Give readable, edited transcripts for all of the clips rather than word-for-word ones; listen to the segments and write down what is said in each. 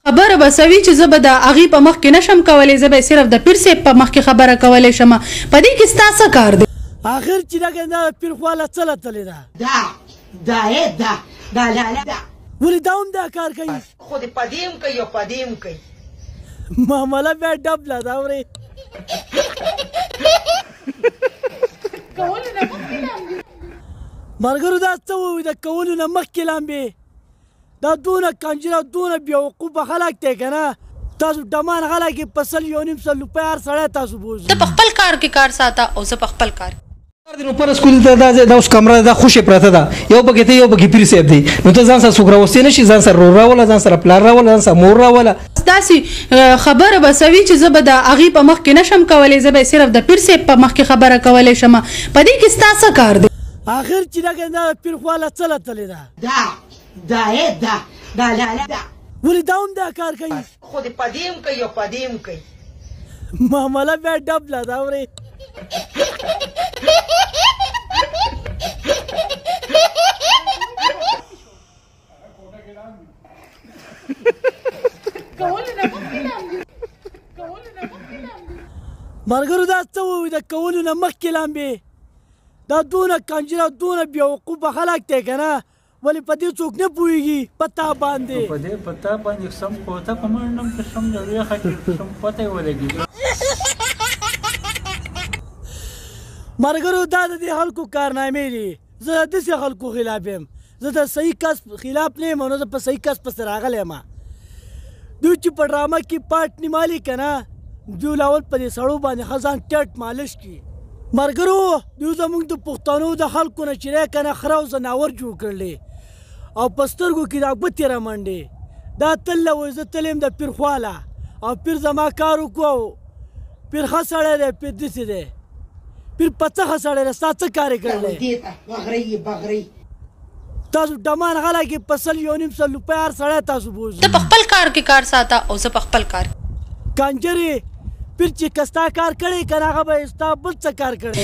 خبره به سوي چې زه به د هغې په مخ کې نشم کولی، زه به صرف د پیر صاحب په مخ کې خبره کولی شم. په دې کې ستا څه کار دی؟ آخر چې لکه دا پیر خواله څه لتلې ده ولې دا هم دا کار کوي؟ خو دې په دې هم کوي او په دې هم کوي. معامله بیا ډبله ده اورې. ملګرو دا څه ووایي د کولو نه مخکې لامبې؟ دا دونه کنجره دونه بیوقوفه خلک دی که نه، تاسو ډمان خلک یې په 100-1.5 روپۍ هر سړی تاسو بوځي. ته په خپل کار کې کار ساته او زه په خپل کار. نو پر سکول ته دا اوس کمره دا خوشې پرته ده، یو پکې ته یو پکې پیر صاحب دی، نو ته ځان سره څوک راوستې نه شي، ځان سره رور راوله، ځان سره پلار راوله، ځان سره مور راوله. داسې خبره به سوي چې زه به د هغې په مخ کې نشم کولی، زه به صرف د پیر صاحب په مخ کې خبره کولی شم. په دې کې ستا څه کار دی؟ آخر چې لکه دا پیر خواله څه لتلې ده ولې دا هم دا کار کوي؟ خو دې په دې هم کوي او په دې هم کوي. معامله بیا ډبله ده اورې. ملګرو دا څه ووایي د کولو نه مخکې لامبې؟ دا دونه کنجره دونه بیوقوفه خلک دی که نه، ولې په دې څوک نه پوهېږي په تا باندې؟ په دې په تا باندې سم کوته په منډم کې سم د ویښه کې سم پته یې ولګي. ملګرو دا د دې خلکو کارنامې دي. زه د داسې خلکو خلاف یم، زه د صحیح کس خلاف نه یم او نه زه په صحیح کس پسې راغلی یم. دوی چې په ډرامه کې پاټ نیمالي که نه، دوی لاول په دې سړو باندې ښه ځان ټټ مالش کړي. ملګرو دوی زموږ د پښتنو د خلکو نه چې دی که نه خره او ځناور جوړ کړلی او په سترګو کې دا ګوتې رامنډې. دا تل له وایي زه تل یم د پیر خواله او پیر زما کار وکړو، پیر ښه سړی دی، پیر داسې دی، پیر په څه ښه سړی دی، ستا څه کار یې کړلی؟ تاسو ډمان خلک یې په 100-1.5 روپۍ هر سړی تاسو بوځي. ته په خپل کار کې کار ساته او زه په خپل کار. کنجرې پیر چې که ستا کار کړی که نه هغه به یې ستا بل څه کار کړی.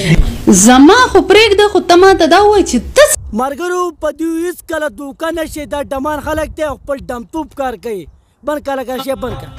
زما خو پرېږده، خو ته ما ته دا ووایه چې ته ملګرو په دوی هېڅکله دوکه نه شي. دا ډمان خلک دی او خپل ډمتوب کار کوي. بند کړه لږه شی بند کړه.